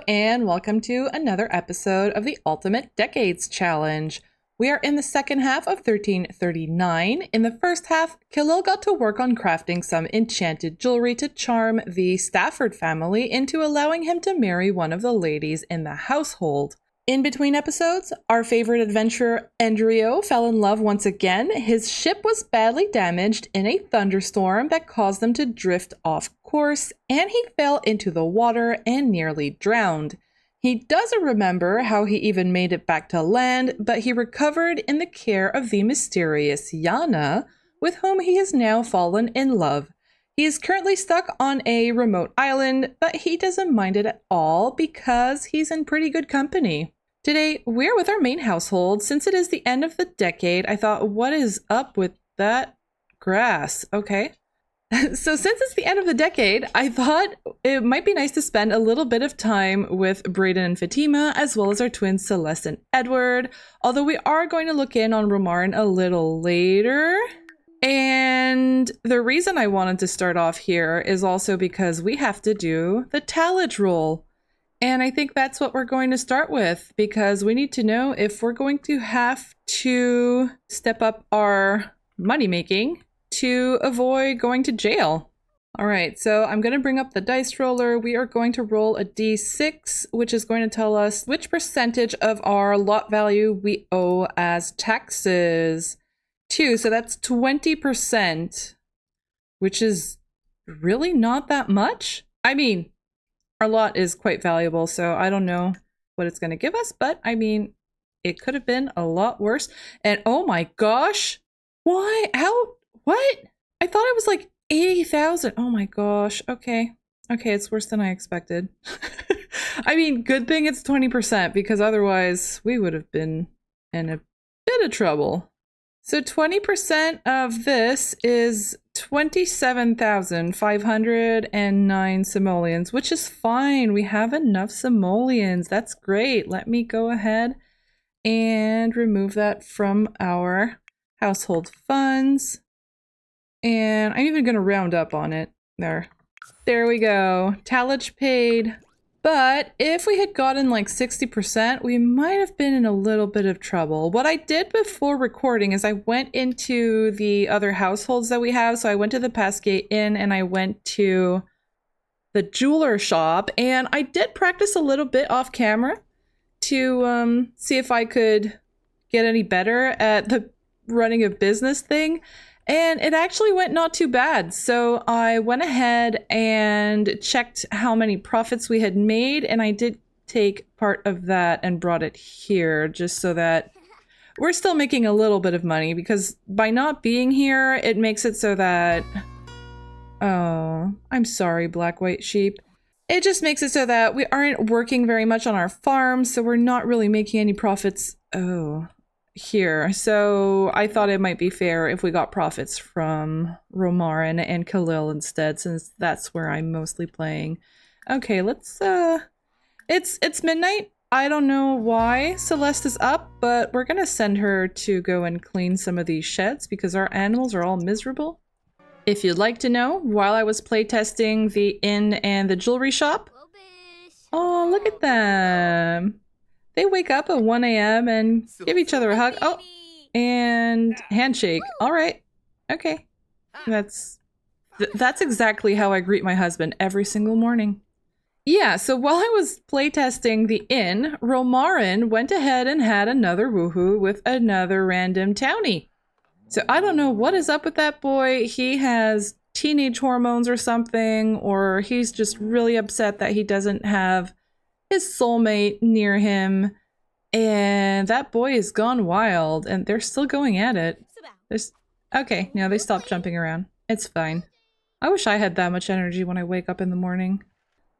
and welcome to another episode of the Ultimate Decades Challenge. We are in the second half of 1339. In the first half, Khalil got to work on crafting some enchanted jewelry to charm the Stafford family into allowing him to marry one of the ladies in the household. In between episodes, our favorite adventurer Andrio fell in love once again. His ship was badly damaged in a thunderstorm that caused them to drift off course, and he fell into the water and nearly drowned. He doesn't remember how he even made it back to land, but he recovered in the care of the mysterious Yana, with whom he has now fallen in love. He is currently stuck on a remote island, but he doesn't mind it at all because he's in pretty good company. Today, we're with our main household. Since it is the end of the decade, I thought, what is up with that grass? Okay. So since it's the end of the decade, I thought it might be nice to spend a little bit of time with Brayden and Fatima, as well as our twins Celeste and Edward. Although we are going to look in on Romarin a little later. And the reason I wanted to start off here is also because we have to do the Tallage roll. And I think that's what we're going to start with, because we need to know if we're going to have to step up our money making to avoid going to jail. All right, so I'm going to bring up the dice roller. We are going to roll a d6, which is going to tell us which percentage of our lot value we owe as taxes. 2, so that's 20%, which is really not that much. I mean, our lot is quite valuable, so I don't know what it's going to give us, but I mean, it could have been a lot worse. And oh my gosh, why? How? What? I thought it was like 80,000. Oh my gosh. Okay. Okay, it's worse than I expected. I mean, good thing it's 20% because otherwise we would have been in a bit of trouble. So 20% of this is 27,509 simoleons, which is fine. We have enough simoleons. That's great. Let me go ahead and remove that from our household funds. And I'm even going to round up on it. There we go. Tallage paid. But if we had gotten like 60%, we might have been in a little bit of trouble. What I did before recording is I went into the other households that we have. So I went to the Passgate Inn and I went to the jeweler shop. And I did practice a little bit off camera to see if I could get any better at the running a business thing. And it actually went not too bad. So I went ahead and checked how many profits we had made. And I did take part of that and brought it here just so that we're still making a little bit of money. Because by not being here, it makes it so that... Oh, I'm sorry, black white sheep. It just makes it so that we aren't working very much on our farm. So we're not really making any profits. Oh... here. So I thought it might be fair if we got profits from Romarin and Khalil instead, since that's where I'm mostly playing. Okay, let's it's midnight. I don't know why Celeste is up, but we're gonna send her to go and clean some of these sheds because our animals are all miserable. If you'd like to know, while I was playtesting the inn and the jewelry shop, oh, look at them. They wake up at 1 a.m. and give each other a hug. Oh, and handshake. All right. Okay. That's exactly how I greet my husband every single morning. Yeah, so while I was playtesting the inn, Romarin went ahead and had another woohoo with another random townie. So I don't know what is up with that boy. He has teenage hormones or something, or he's just really upset that he doesn't have his soulmate near him, and that boy is gone wild, and they're still going at it. Okay, now they stopped jumping around. It's fine. I wish I had that much energy when I wake up in the morning.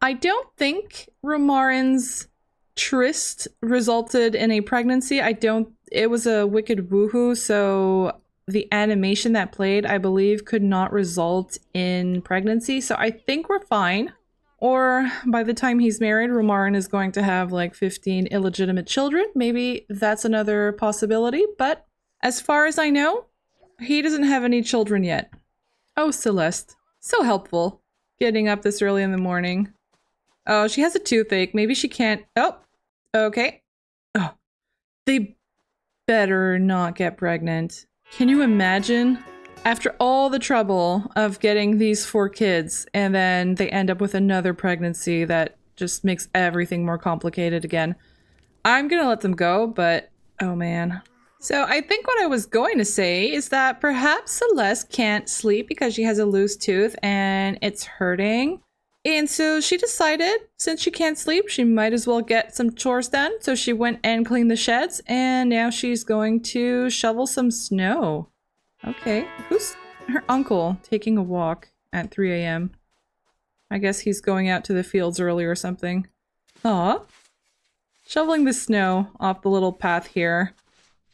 I don't think Romarin's tryst resulted in a pregnancy. It was a wicked woohoo, so the animation that played, I believe, could not result in pregnancy, so I think we're fine. Or by the time he's married, Romarin is going to have like 15 illegitimate children. Maybe that's another possibility. But as far as I know, he doesn't have any children yet. Oh, Celeste. So helpful. Getting up this early in the morning. Oh, she has a toothache. Maybe she can't. Oh, okay. Oh, they better not get pregnant. Can you imagine? After all the trouble of getting these 4 kids, and then they end up with another pregnancy that just makes everything more complicated again. I'm gonna let them go, but oh man. So I think what I was going to say is that perhaps Celeste can't sleep because she has a loose tooth and it's hurting. And so she decided, since she can't sleep, she might as well get some chores done. So she went and cleaned the sheds, and now she's going to shovel some snow. Okay, who's her uncle taking a walk at 3 a.m.? I guess he's going out to the fields early or something. Aw. Shoveling the snow off the little path here.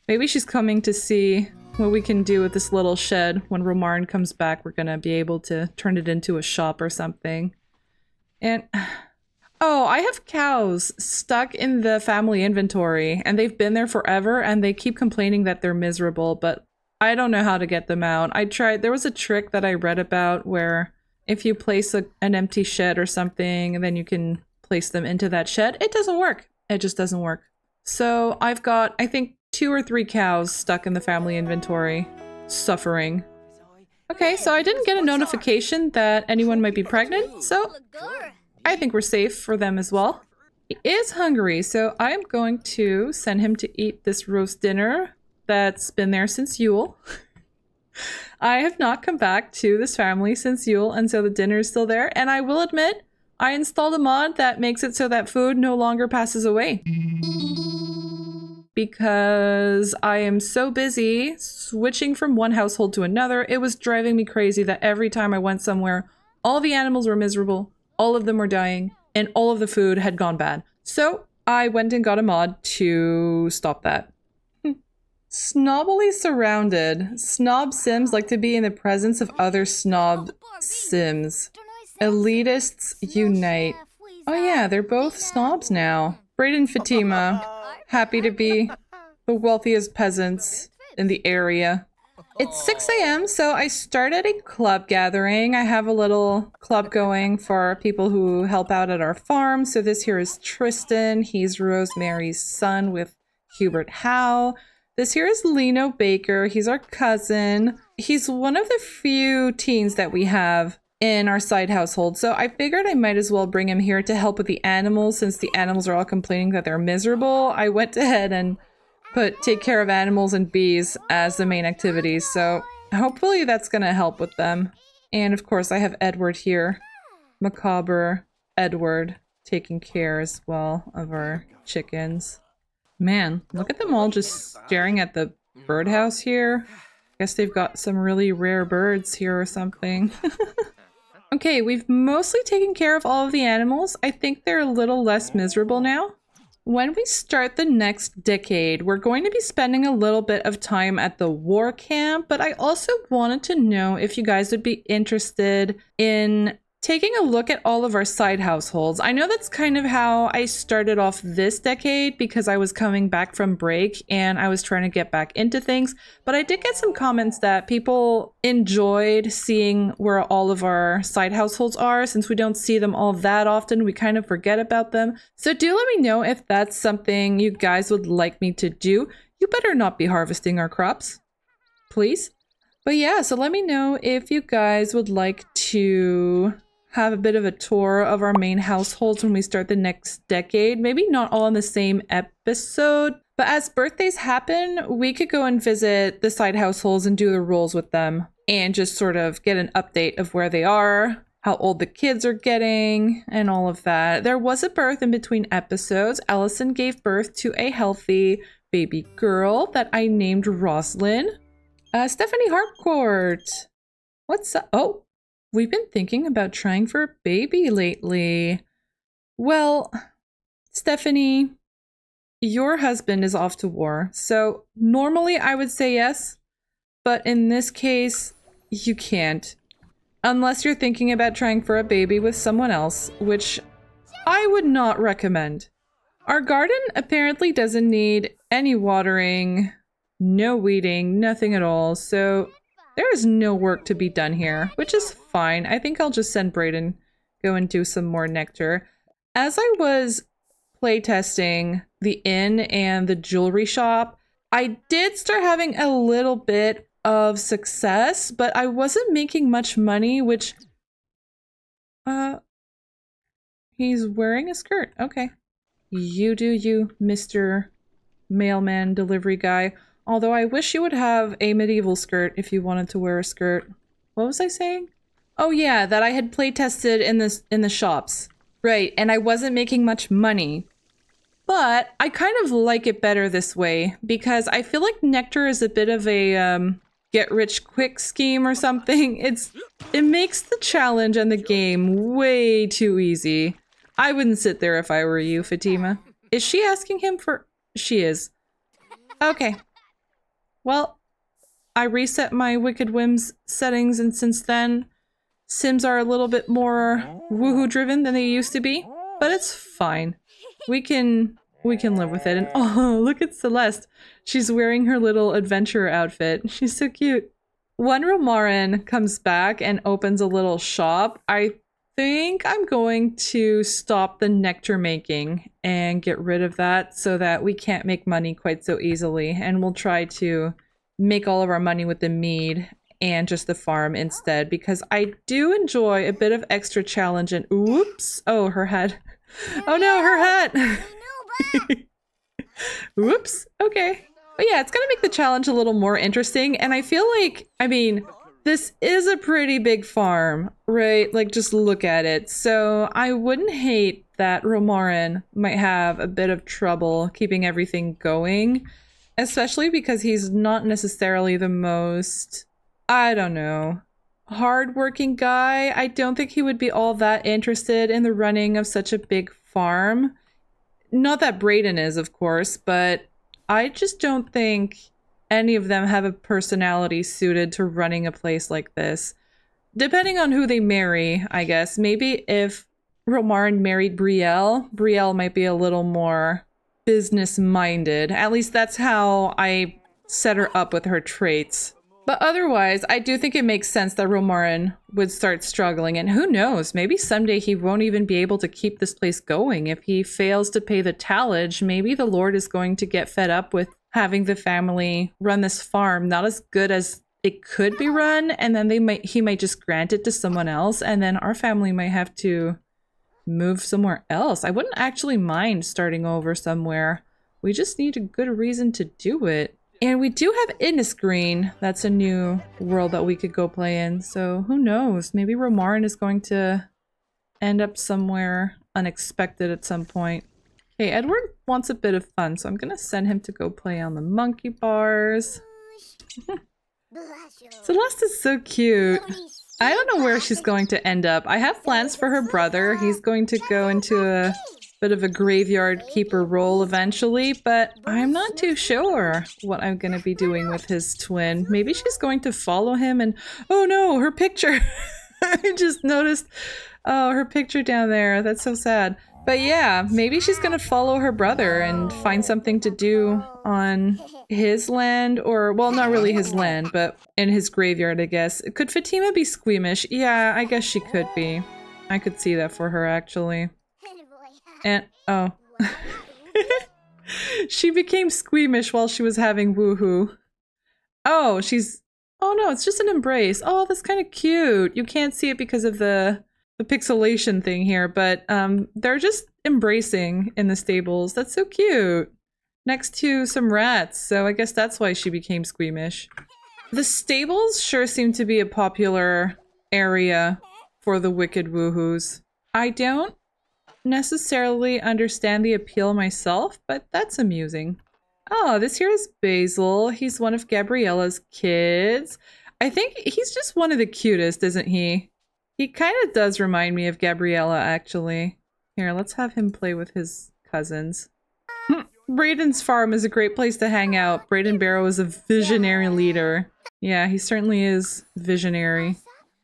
Maybe she's coming to see what we can do with this little shed. When Romarn comes back, we're gonna be able to turn it into a shop or something. And... oh, I have cows stuck in the family inventory, and they've been there forever, and they keep complaining that they're miserable, but I don't know how to get them out. I tried. There was a trick that I read about where if you place an empty shed or something, and then you can place them into that shed, it doesn't work. It just doesn't work. So I've got, I think, 2 or 3 cows stuck in the family inventory, suffering. Okay, so I didn't get a notification that anyone might be pregnant, so I think we're safe for them as well. He is hungry, so I'm going to send him to eat this roast dinner that's been there since Yule. I have not come back to this family since Yule, and so the dinner is still there. And I will admit, I installed a mod that makes it so that food no longer passes away. Because I am so busy switching from one household to another, it was driving me crazy that every time I went somewhere, all the animals were miserable, all of them were dying, and all of the food had gone bad. So I went and got a mod to stop that. Snobbily surrounded. Snob Sims like to be in the presence of other snob Sims. Elitists unite. Oh yeah, they're both snobs now. Brayden and Fatima. Happy to be the wealthiest peasants in the area. It's 6 a.m, so I started a club gathering. I have a little club going for people who help out at our farm. So this here is Tristan. He's Rosemary's son with Hubert Howe. This here is Lino Baker. He's our cousin. He's one of the few teens that we have in our side household, so I figured I might as well bring him here to help with the animals since the animals are all complaining that they're miserable. I went ahead and put take care of animals and bees as the main activities, so hopefully that's gonna help with them. And of course I have Edward here. Macabre Edward taking care as well of our chickens. Man, look at them all just staring at the birdhouse here. Guess they've got some really rare birds here or something. Okay, we've mostly taken care of all of the animals. I think they're a little less miserable now. When we start the next decade, we're going to be spending a little bit of time at the war camp, but I also wanted to know if you guys would be interested in taking a look at all of our side households. I know that's kind of how I started off this decade because I was coming back from break and I was trying to get back into things, but I did get some comments that people enjoyed seeing where all of our side households are. Since we don't see them all that often, we kind of forget about them. So do let me know if that's something you guys would like me to do. You better not be harvesting our crops, please. But yeah, so let me know if you guys would like to have a bit of a tour of our main households when we start the next decade. Maybe not all in the same episode, but as birthdays happen, we could go and visit the side households and do the rolls with them and just sort of get an update of where they are, how old the kids are getting, and all of that. There was a birth in between episodes. Allison gave birth to a healthy baby girl that I named Roslyn. Stephanie Harcourt. What's up? Oh. We've been thinking about trying for a baby lately. Well, Stephanie, your husband is off to war, so normally I would say yes, but in this case, you can't. Unless you're thinking about trying for a baby with someone else, which I would not recommend. Our garden apparently doesn't need any watering, no weeding, nothing at all, so there is no work to be done here, which is fine. I think I'll just send Brayden go and do some more nectar. As I was playtesting the inn and the jewelry shop, I did start having a little bit of success, but I wasn't making much money, which... he's wearing a skirt. Okay. You do you, Mr. Mailman delivery guy. Although I wish you would have a medieval skirt if you wanted to wear a skirt. What was I saying? Oh yeah, that I had playtested in the shops. Right, and I wasn't making much money. But I kind of like it better this way because I feel like Nectar is a bit of a get rich quick scheme or something. It makes the challenge and the game way too easy. I wouldn't sit there if I were you, Fatima. Is she asking him for... She is. Okay. Well, I reset my Wicked Whims settings, and since then, Sims are a little bit more woohoo driven than they used to be. But it's fine. We can live with it. And oh, look at Celeste. She's wearing her little adventurer outfit. She's so cute. When Romarin comes back and opens a little shop, I think I'm going to stop the nectar making and get rid of that so that we can't make money quite so easily. And we'll try to make all of our money with the mead and just the farm instead, because I do enjoy a bit of extra challenge. And oops, oh, her hat. Oh no, her hat. Whoops. Okay. But yeah, it's gonna make the challenge a little more interesting. And I feel like, I mean, this is a pretty big farm, right? Like, just look at it. So I wouldn't hate that Romarin might have a bit of trouble keeping everything going, especially because he's not necessarily the most, I don't know, hardworking guy. I don't think he would be all that interested in the running of such a big farm. Not that Brayden is, of course, but I just don't think any of them have a personality suited to running a place like this. Depending on who they marry, I guess. Maybe if Romarin married Brielle, Brielle might be a little more business-minded. At least that's how I set her up with her traits. But otherwise, I do think it makes sense that Romarin would start struggling. And who knows, maybe someday he won't even be able to keep this place going. If he fails to pay the tallage, maybe the Lord is going to get fed up with having the family run this farm not as good as it could be run, and then he might just grant it to someone else, and then our family might have to move somewhere else. I wouldn't actually mind starting over somewhere. We just need a good reason to do it. And we do have Innisgreen. That's a new world that we could go play in, so who knows? Maybe Romarin is going to end up somewhere unexpected at some point. Hey, Edward wants a bit of fun, so I'm gonna send him to go play on the monkey bars. Celeste is so cute. I don't know where she's going to end up. I have plans for her brother. He's going to go into a bit of a graveyard keeper role eventually, but I'm not too sure what I'm gonna be doing with his twin. Maybe she's going to follow him and... Oh no, her picture! I just noticed... Oh, her picture down there. That's so sad. But yeah, maybe she's gonna follow her brother and find something to do on his land, or, well, not really his land, but in his graveyard, I guess. Could Fatima be squeamish? Yeah, I guess she could be. I could see that for her, actually. And, oh. She became squeamish while she was having woohoo. Oh, she's... Oh no, it's just an embrace. Oh, that's kind of cute. You can't see it because of the pixelation thing here, but they're just embracing in the stables. That's so cute. Next to some rats, so I guess that's why she became squeamish. The stables sure seem to be a popular area for the wicked woohoos. I don't necessarily understand the appeal myself, but that's amusing. Oh, this here is Basil. He's one of Gabriella's kids. I think he's just one of the cutest, isn't he? He kind of does remind me of Gabriella, actually. Here, let's have him play with his cousins. Brayden's farm is a great place to hang out. Brayden Barrow is a visionary leader. Yeah, he certainly is visionary.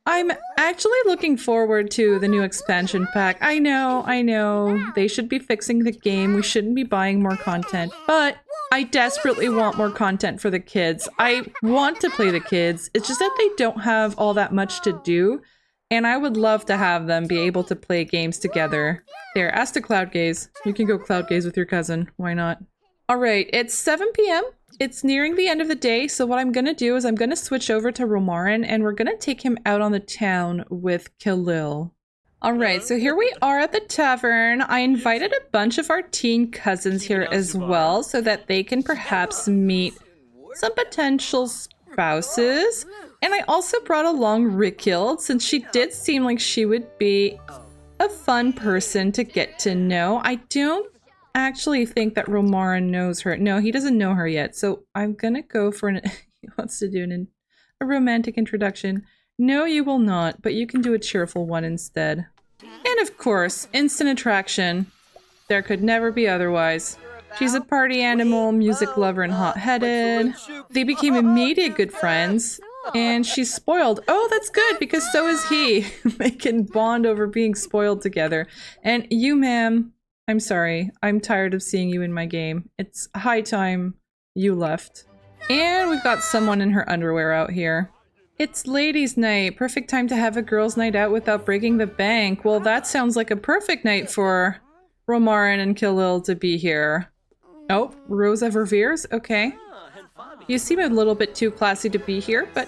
I'm actually looking forward to the new expansion pack. I know. They should be fixing the game. We shouldn't be buying more content. But I desperately want more content for the kids. I want to play the kids. It's just that they don't have all that much to do. And I would love to have them be able to play games together. There, ask to cloud gaze. You can go cloud gaze with your cousin. Why not? Alright, it's 7 p.m. It's nearing the end of the day, so what I'm gonna do is I'm gonna switch over to Romarin and we're gonna take him out on the town with Khalil. Alright, so here we are at the tavern. I invited a bunch of our teen cousins here as well so that they can perhaps meet some potential spouses. And I also brought along Rikild since she did seem like she would be a fun person to get to know. I don't actually think that Romarin knows her. No, he doesn't know her yet. So I'm gonna go for he wants to do a romantic introduction. No, you will not, but you can do a cheerful one instead. And of course, instant attraction. There could never be otherwise. She's a party animal, music lover, and hot-headed. They became immediate good friends. And she's spoiled. Oh, that's good, because so is he. They can bond over being spoiled together. And you, ma'am, I'm sorry. I'm tired of seeing you in my game. It's high time you left. And we've got someone in her underwear out here. It's ladies' night. Perfect time to have a girls' night out without breaking the bank. Well, that sounds like a perfect night for Romarin and Khalil to be here. Oh, Rosa Verveers? Okay. You seem a little bit too classy to be here, but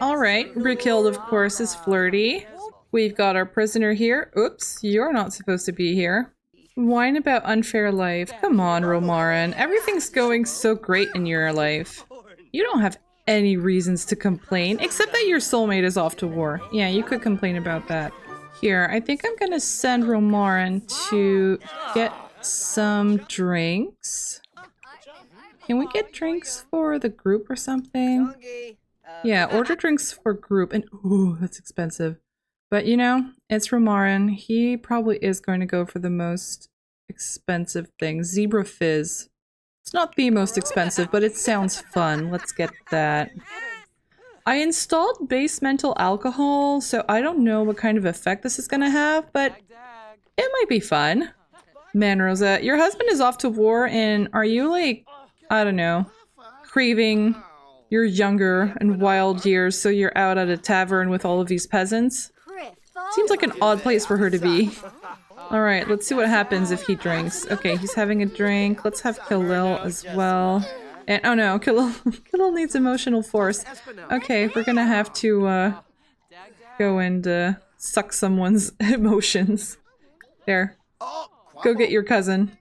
alright. Rikild, of course, is flirty. We've got our prisoner here. Oops, you're not supposed to be here. Whine about unfair life. Come on, Romarin. Everything's going so great in your life. You don't have any reasons to complain, except that your soulmate is off to war. Yeah, you could complain about that. Here, I think I'm gonna send Romarin to get some drinks. Can we get drinks for the group or something? Yeah, order drinks for group. And ooh, that's expensive. But you know, it's Romarin. He probably is going to go for the most expensive thing. Zebra Fizz. It's not the most expensive, but it sounds fun. Let's get that. I installed base mental alcohol, so I don't know what kind of effect this is going to have, but it might be fun. Man, Rosa, your husband is off to war, and are you like, I don't know, craving your younger and wild years so you're out at a tavern with all of these peasants? Seems like an odd place for her to be. Alright, let's see what happens if he drinks. Okay, he's having a drink. Let's have Khalil as well. And oh no, Khalil needs emotional force. Okay, we're gonna have to go and suck someone's emotions. There. Go get your cousin.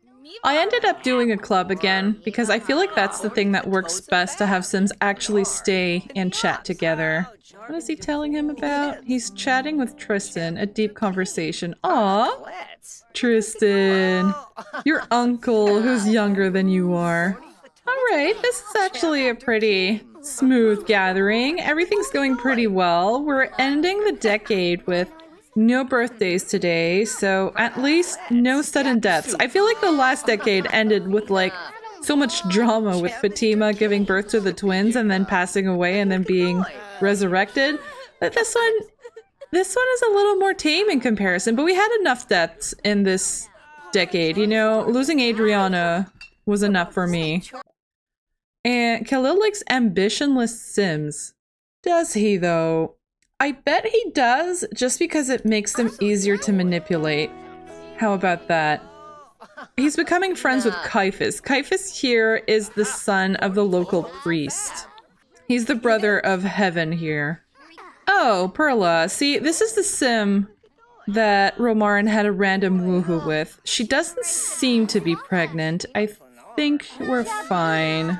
I ended up doing a club again because I feel like that's the thing that works best to have Sims actually stay and chat together. What is he telling him about? He's chatting with Tristan, a deep conversation. Aww! Tristan, your uncle who's younger than you are. Alright, this is actually a pretty smooth gathering. Everything's going pretty well. We're ending the decade with no birthdays today, so at least no sudden deaths. I feel like the last decade ended with like so much drama with Fatima giving birth to the twins and then passing away and then being resurrected. But this one is a little more tame in comparison, but we had enough deaths in this decade, you know? Losing Adriana was enough for me. And Khalil likes ambitionless Sims. Does he though? I bet he does, just because it makes them easier to manipulate. How about that? He's becoming friends with Caiaphas. Caiaphas here is the son of the local priest. He's the brother of Heaven here. Oh, Perla. See, this is the sim that Romarin had a random woohoo with. She doesn't seem to be pregnant. I think we're fine.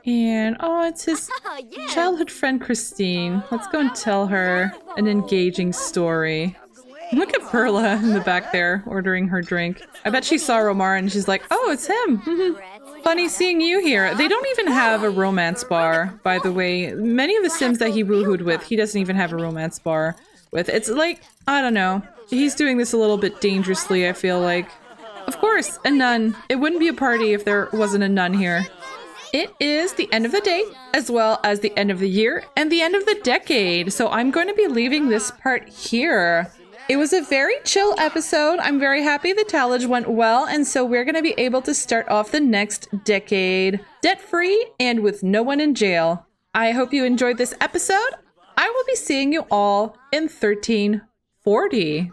And, oh, it's his childhood friend Christine. Let's go and tell her an engaging story. Look at Perla in the back there, ordering her drink. I bet she saw Romarin and she's like, oh, it's him. Funny seeing you here. They don't even have a romance bar, by the way. Many of the Sims that he woohooed with, he doesn't even have a romance bar with. It's like, I don't know. He's doing this a little bit dangerously, I feel like. Of course, a nun. It wouldn't be a party if there wasn't a nun here. It is the end of the day, as well as the end of the year, and the end of the decade, so I'm going to be leaving this part here. It was a very chill episode. I'm very happy the Tallage went well, and so we're going to be able to start off the next decade debt-free and with no one in jail. I hope you enjoyed this episode. I will be seeing you all in 13 40.